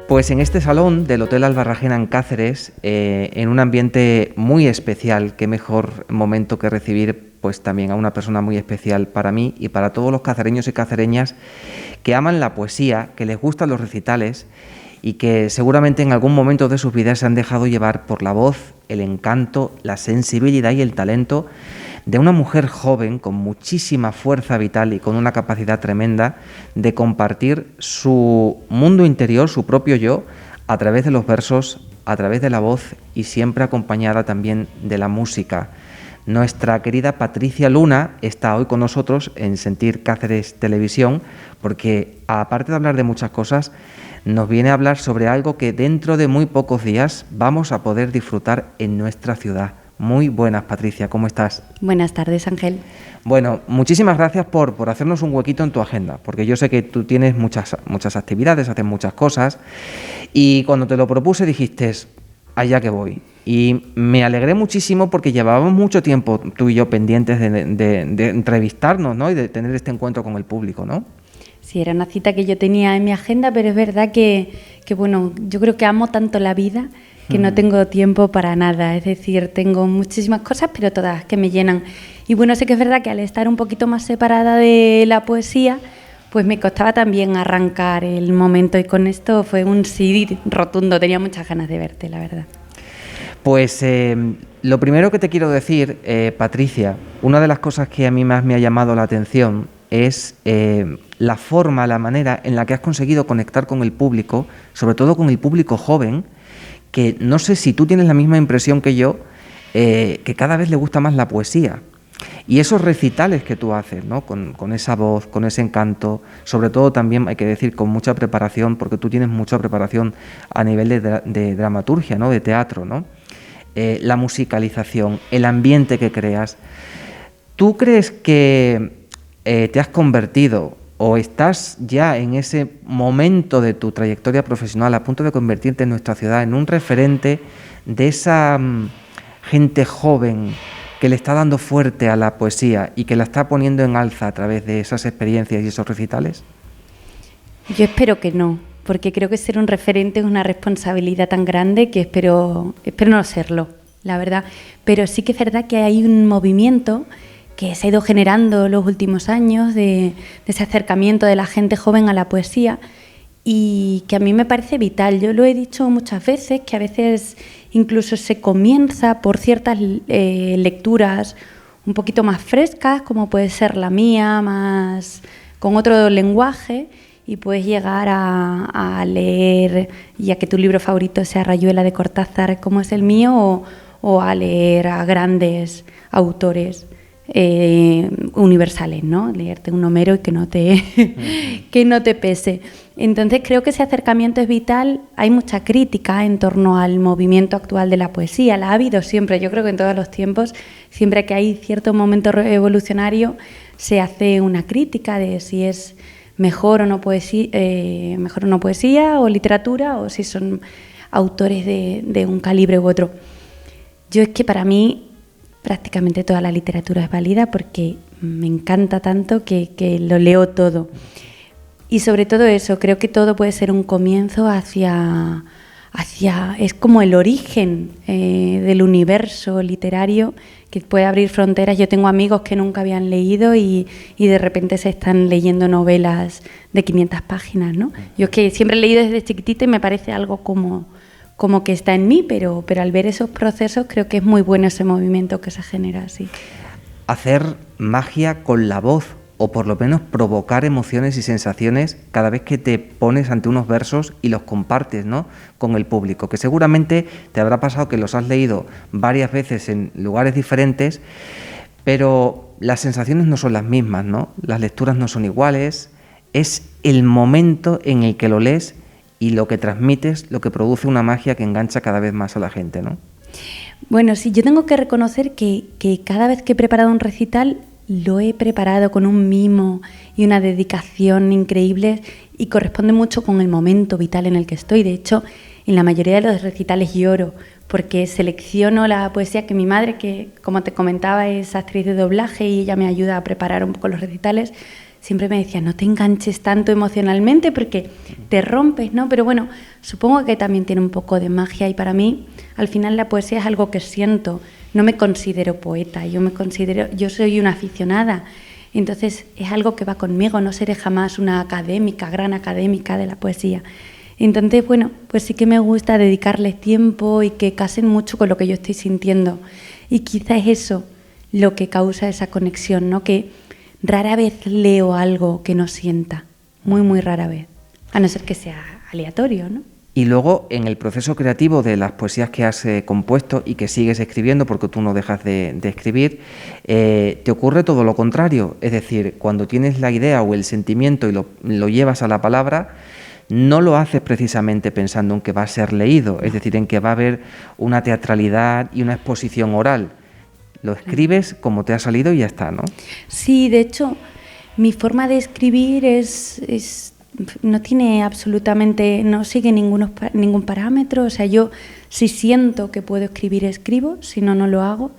Pues en este salón del Hotel Albarrajena en Cáceres, en un ambiente muy especial, qué mejor momento que recibir pues también a una persona muy especial para mí y para todos los cacereños y cacereñas que aman la poesía, que les gustan los recitales y que seguramente en algún momento de sus vidas se han dejado llevar por la voz, el encanto, la sensibilidad y el talento de una mujer joven con muchísima fuerza vital y con una capacidad tremenda de compartir su mundo interior, su propio yo, a través de los versos, a través de la voz y siempre acompañada también de la música. Nuestra querida Patricia Luna está hoy con nosotros en Sentir Cáceres Televisión porque, aparte de hablar de muchas cosas, nos viene a hablar sobre algo que dentro de muy pocos días vamos a poder disfrutar en nuestra ciudad. Muy buenas, Patricia, ¿cómo estás? Buenas tardes, Ángel. Bueno, muchísimas gracias por hacernos un huequito en tu agenda, porque yo sé que tú tienes muchas actividades, haces muchas cosas, y cuando te lo propuse dijiste, allá que voy. Y me alegré muchísimo porque llevábamos mucho tiempo tú y yo pendientes de entrevistarnos, ¿no? Y de tener este encuentro con el público, ¿no? Sí, era una cita que yo tenía en mi agenda, pero es verdad que bueno, yo creo que amo tanto la vida que no tengo tiempo para nada, es decir, tengo muchísimas cosas, pero todas que me llenan. Y bueno, sé que es verdad que al estar un poquito más separada de la poesía, pues me costaba también arrancar el momento y con esto fue un sí rotundo, tenía muchas ganas de verte, la verdad. Pues lo primero que te quiero decir, Patricia, una de las cosas que a mí más me ha llamado la atención es la forma, la manera en la que has conseguido conectar con el público, sobre todo con el público joven, que no sé si tú tienes la misma impresión que yo, que cada vez le gusta más la poesía. Y esos recitales que tú haces, ¿no? Con esa voz, con ese encanto, sobre todo también hay que decir con mucha preparación, porque tú tienes mucha preparación a nivel de dramaturgia, ¿no? De teatro, ¿no? La musicalización, el ambiente que creas. ¿Tú crees que te has convertido o estás ya en ese momento de tu trayectoria profesional a punto de convertirte en nuestra ciudad en un referente de esa gente joven que le está dando fuerte a la poesía y que la está poniendo en alza a través de esas experiencias y esos recitales? Yo espero que no, porque creo que ser un referente es una responsabilidad tan grande que espero no serlo, la verdad. Pero sí que es verdad que hay un movimiento que se ha ido generando los últimos años de ese acercamiento de la gente joven a la poesía y que a mí me parece vital. Yo lo he dicho muchas veces, que a veces incluso se comienza por ciertas lecturas un poquito más frescas, como puede ser la mía, más con otro lenguaje, y puedes llegar a leer, ya que tu libro favorito sea Rayuela de Cortázar, como es el mío, o a leer a grandes autores universales, ¿no? Leerte un Homero y que no te pese. Entonces creo que ese acercamiento es vital. Hay mucha crítica en torno al movimiento actual de la poesía, la ha habido siempre, yo creo que en todos los tiempos, siempre que hay cierto momento evolucionario se hace una crítica de si es mejor o no poesía o literatura, o si son autores de un calibre u otro. Yo es que para mí prácticamente toda la literatura es válida porque me encanta tanto que lo leo todo. Y sobre todo eso, creo que todo puede ser un comienzo hacia es como el origen del universo literario que puede abrir fronteras. Yo tengo amigos que nunca habían leído y de repente se están leyendo novelas de 500 páginas, ¿no? Yo es que siempre he leído desde chiquitita y me parece algo como que está en mí, pero al ver esos procesos creo que es muy bueno ese movimiento que se genera así. Hacer magia con la voz, o por lo menos provocar emociones y sensaciones cada vez que te pones ante unos versos y los compartes, ¿no?, con el público, que seguramente te habrá pasado que los has leído varias veces en lugares diferentes, pero las sensaciones no son las mismas, ¿no? Las lecturas no son iguales, es el momento en el que lo lees y lo que transmites, lo que produce una magia que engancha cada vez más a la gente, ¿no? Bueno, sí, yo tengo que reconocer que cada vez que he preparado un recital lo he preparado con un mimo y una dedicación increíble y corresponde mucho con el momento vital en el que estoy. De hecho, en la mayoría de los recitales lloro porque selecciono la poesía que mi madre, que como te comentaba es actriz de doblaje y ella me ayuda a preparar un poco los recitales, siempre me decía, no te enganches tanto emocionalmente porque te rompes, ¿no? Pero bueno, supongo que también tiene un poco de magia y para mí, al final, la poesía es algo que siento. No me considero poeta, yo soy una aficionada. Entonces es algo que va conmigo, no seré jamás una académica, gran académica de la poesía. Entonces, bueno, pues sí que me gusta dedicarles tiempo y que casen mucho con lo que yo estoy sintiendo. Y quizá es eso lo que causa esa conexión, ¿no? Que rara vez leo algo que no sienta, muy, muy rara vez, a no ser que sea aleatorio, ¿no? Y luego, en el proceso creativo de las poesías que has compuesto y que sigues escribiendo, porque tú no dejas de escribir, te ocurre todo lo contrario. Es decir, cuando tienes la idea o el sentimiento y lo llevas a la palabra, no lo haces precisamente pensando en que va a ser leído, es decir, en que va a haber una teatralidad y una exposición oral. Lo escribes como te ha salido y ya está, ¿no? Sí, de hecho, mi forma de escribir no tiene absolutamente, no sigue ningún parámetro. O sea, yo si siento que puedo escribir, escribo, si no, no lo hago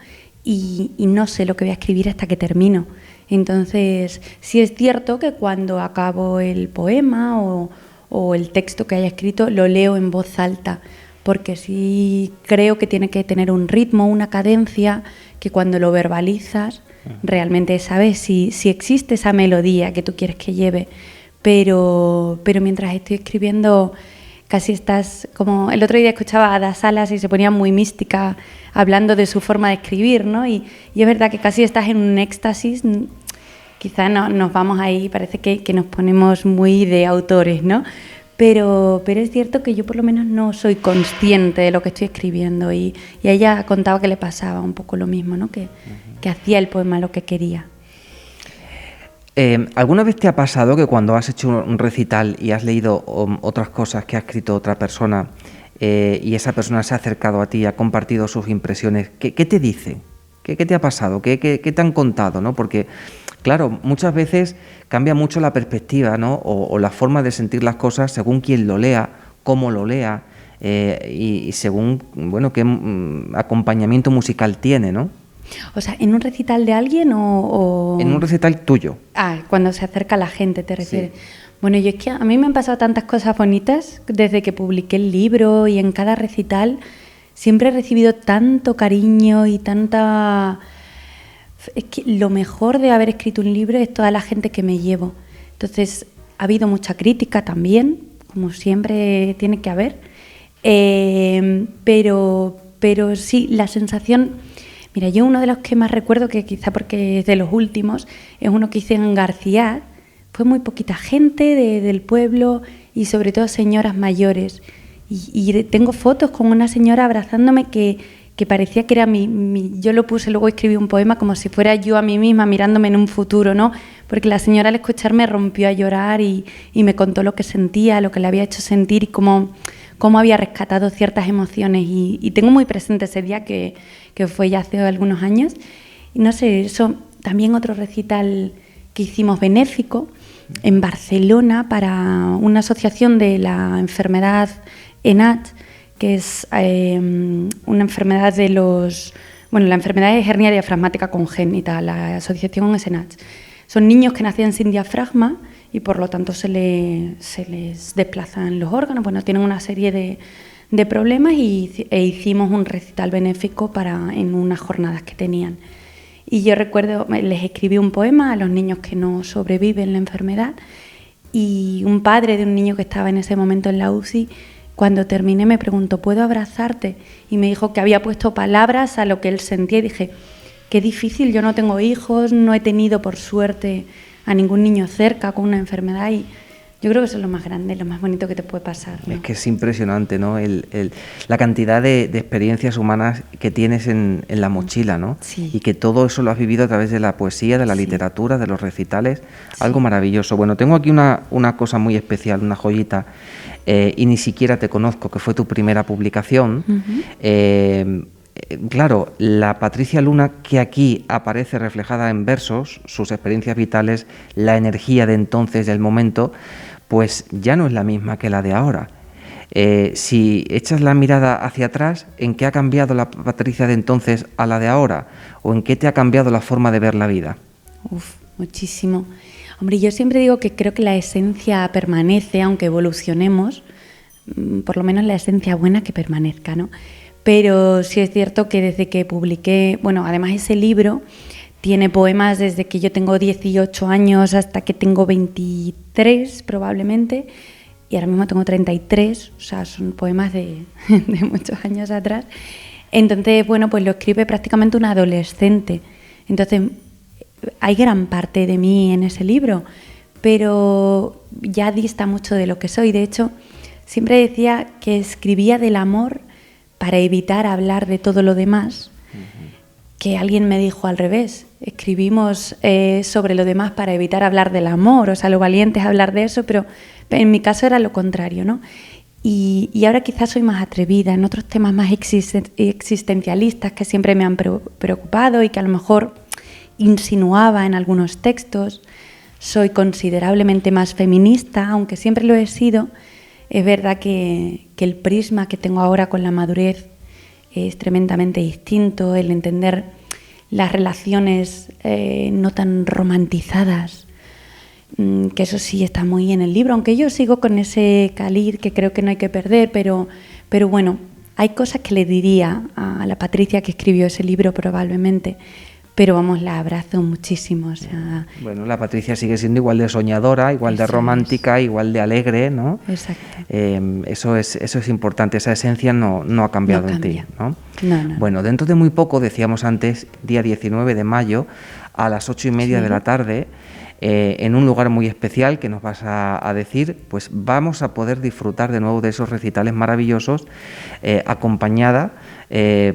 y no sé lo que voy a escribir hasta que termino. Entonces, sí es cierto que cuando acabo el poema o el texto que haya escrito, lo leo en voz alta, porque sí creo que tiene que tener un ritmo, una cadencia, que cuando lo verbalizas realmente sabes si existe esa melodía que tú quieres que lleve. Pero mientras estoy escribiendo casi estás como... El otro día escuchaba a Ada Salas y se ponía muy mística hablando de su forma de escribir, ¿no? Y es verdad que casi estás en un éxtasis. Quizás nos vamos ahí, parece que nos ponemos muy de autores, ¿no? Pero es cierto que yo por lo menos no soy consciente de lo que estoy escribiendo y ella contaba que le pasaba un poco lo mismo, ¿no? Que hacía el poema lo que quería. ¿Alguna vez te ha pasado que cuando has hecho un recital y has leído otras cosas que ha escrito otra persona y esa persona se ha acercado a ti y ha compartido sus impresiones, ¿qué te dice? ¿Qué te ha pasado? ¿Qué te han contado, ¿no? Porque, claro, muchas veces cambia mucho la perspectiva, ¿no? O la forma de sentir las cosas según quien lo lea, cómo lo lea y según, bueno, qué acompañamiento musical tiene, ¿no? O sea, ¿en un recital de alguien o...? En un recital tuyo. Ah, cuando se acerca la gente, ¿te refieres? Sí. Bueno, yo es que a mí me han pasado tantas cosas bonitas desde que publiqué el libro y en cada recital siempre he recibido tanto cariño y tanta... Es que lo mejor de haber escrito un libro es toda la gente que me llevo. Entonces, ha habido mucha crítica también, como siempre tiene que haber, pero sí, la sensación... Mira, yo uno de los que más recuerdo, que quizá porque es de los últimos, es uno que hice en García. Fue muy poquita gente del pueblo y sobre todo señoras mayores. Y tengo fotos con una señora abrazándome que parecía que era yo lo puse, luego escribí un poema como si fuera yo a mí misma mirándome en un futuro, ¿no? Porque la señora al escucharme rompió a llorar y me contó lo que sentía, lo que le había hecho sentir y cómo había rescatado ciertas emociones. Y tengo muy presente ese día que fue ya hace algunos años. Y no sé, eso también otro recital que hicimos benéfico en Barcelona para una asociación de la enfermedad ENACH, que es una enfermedad la enfermedad es hernia diafragmática congénita, la asociación es ENACH. Son niños que nacían sin diafragma y por lo tanto se les desplazan los órganos, bueno, tienen una serie de problemas e hicimos un recital benéfico en unas jornadas que tenían. Y yo recuerdo, les escribí un poema a los niños que no sobreviven la enfermedad y un padre de un niño que estaba en ese momento en la UCI, cuando terminé me preguntó, ¿puedo abrazarte? Y me dijo que había puesto palabras a lo que él sentía y dije, qué difícil, yo no tengo hijos, no he tenido por suerte a ningún niño cerca con una enfermedad y yo creo que eso es lo más grande, lo más bonito que te puede pasar, ¿no? Es que es impresionante, ¿no? La cantidad de experiencias humanas que tienes en la mochila, ¿no? Sí. Y que todo eso lo has vivido a través de la poesía, de la literatura, de los recitales, algo maravilloso. Bueno, tengo aquí una cosa muy especial, una joyita, y ni siquiera te conozco, que fue tu primera publicación. Claro, la Patricia Luna que aquí aparece reflejada en versos, sus experiencias vitales, la energía de entonces, del momento, pues ya no es la misma que la de ahora. Si echas la mirada hacia atrás, ¿en qué ha cambiado la Patricia de entonces a la de ahora? ¿O en qué te ha cambiado la forma de ver la vida? Muchísimo. Hombre, yo siempre digo que creo que la esencia permanece, aunque evolucionemos, por lo menos la esencia buena que permanezca, ¿no? Pero sí es cierto que desde que publiqué, bueno, además ese libro tiene poemas desde que yo tengo 18 años hasta que tengo 23 probablemente, y ahora mismo tengo 33, o sea, son poemas de muchos años atrás. Entonces, bueno, pues lo escribe prácticamente un adolescente. Entonces, hay gran parte de mí en ese libro, pero ya dista mucho de lo que soy. De hecho, siempre decía que escribía del amor para evitar hablar de todo lo demás, que alguien me dijo al revés, escribimos sobre lo demás para evitar hablar del amor, o sea, lo valiente es hablar de eso, pero en mi caso era lo contrario, ¿no? Y ahora quizás soy más atrevida en otros temas más existencialistas que siempre me han preocupado y que a lo mejor insinuaba en algunos textos. Soy considerablemente más feminista, aunque siempre lo he sido. Es verdad que el prisma que tengo ahora con la madurez es tremendamente distinto, el entender las relaciones no tan romantizadas, que eso sí está muy en el libro, aunque yo sigo con ese caliz que creo que no hay que perder, pero bueno, hay cosas que le diría a la Patricia que escribió ese libro probablemente, pero vamos, la abrazo muchísimo. O sea, bueno, la Patricia sigue siendo igual de soñadora, igual de romántica, igual de alegre, ¿no? Exacto. Eso es importante, esa esencia no ha cambiado en ti, ¿no? No. Bueno, dentro de muy poco, decíamos antes, día 19 de mayo, a las 8:30 de la tarde, en un lugar muy especial que nos vas a decir, pues vamos a poder disfrutar de nuevo de esos recitales maravillosos, acompañada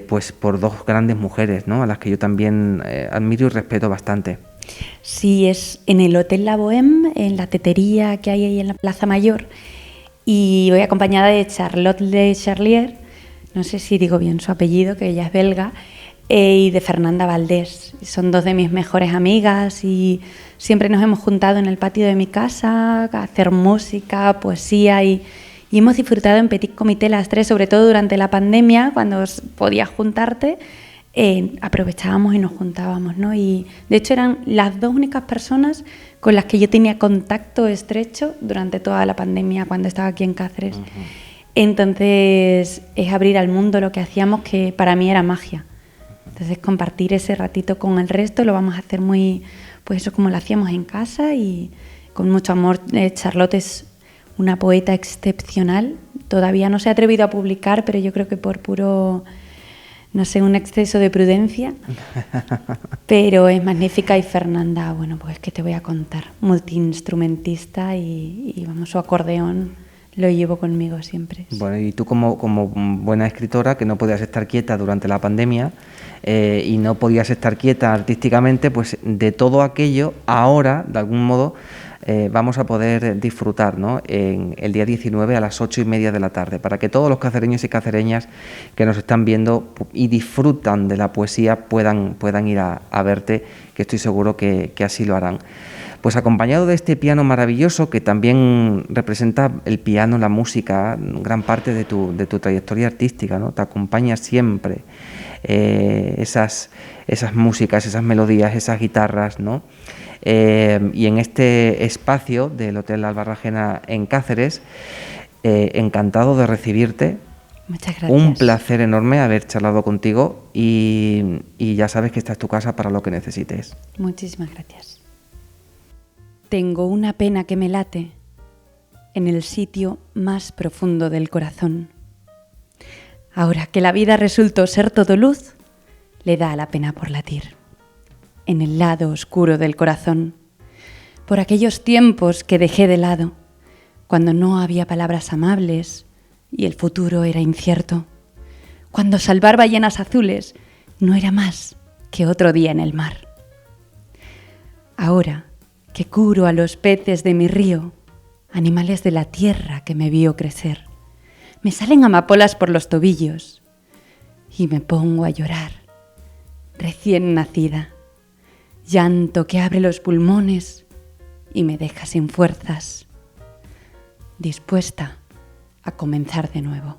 pues por dos grandes mujeres, ¿no? A las que yo también admiro y respeto bastante. Sí, es en el Hotel La Bohème, en la tetería que hay ahí en la Plaza Mayor, y voy acompañada de Charlotte Le Charlier, no sé si digo bien su apellido, que ella es belga, y de Fernanda Valdés. Son dos de mis mejores amigas y siempre nos hemos juntado en el patio de mi casa a hacer música, poesía y hemos disfrutado en petit comité las tres, sobre todo durante la pandemia, cuando podías juntarte, aprovechábamos y nos juntábamos, ¿no? Y de hecho eran las dos únicas personas con las que yo tenía contacto estrecho durante toda la pandemia cuando estaba aquí en Cáceres. Uh-huh. Entonces es abrir al mundo lo que hacíamos, que para mí era magia. Entonces compartir ese ratito con el resto lo vamos a hacer muy, pues eso, como lo hacíamos en casa y con mucho amor. Charlotte es una poeta excepcional, todavía no se ha atrevido a publicar, pero yo creo que por puro, no sé, un exceso de prudencia, pero es magnífica. Y Fernanda, bueno, pues que te voy a contar, multiinstrumentista y vamos, su acordeón lo llevo conmigo siempre. Bueno, y tú como buena escritora, que no podías estar quieta durante la pandemia y no podías estar quieta artísticamente, pues de todo aquello ahora, de algún modo, vamos a poder disfrutar, ¿no? En el día 19 a las 8:30 de la tarde, para que todos los cacereños y cacereñas que nos están viendo y disfrutan de la poesía puedan ir a verte, que estoy seguro que así lo harán. Pues acompañado de este piano maravilloso, que también representa el piano, la música, gran parte de tu trayectoria artística, ¿no? Te acompaña siempre esas músicas, esas melodías, esas guitarras, ¿no? Y en este espacio del Hotel Albarrajena en Cáceres, encantado de recibirte. Muchas gracias. Un placer enorme haber charlado contigo y ya sabes que esta es tu casa para lo que necesites. Muchísimas gracias. Tengo una pena que me late en el sitio más profundo del corazón. Ahora que la vida resultó ser todo luz, le da la pena por latir. En el lado oscuro del corazón, por aquellos tiempos que dejé de lado, cuando no había palabras amables y el futuro era incierto, cuando salvar ballenas azules no era más que otro día en el mar. Ahora que curo a los peces de mi río, animales de la tierra que me vio crecer, me salen amapolas por los tobillos y me pongo a llorar, recién nacida, llanto que abre los pulmones y me deja sin fuerzas, dispuesta a comenzar de nuevo.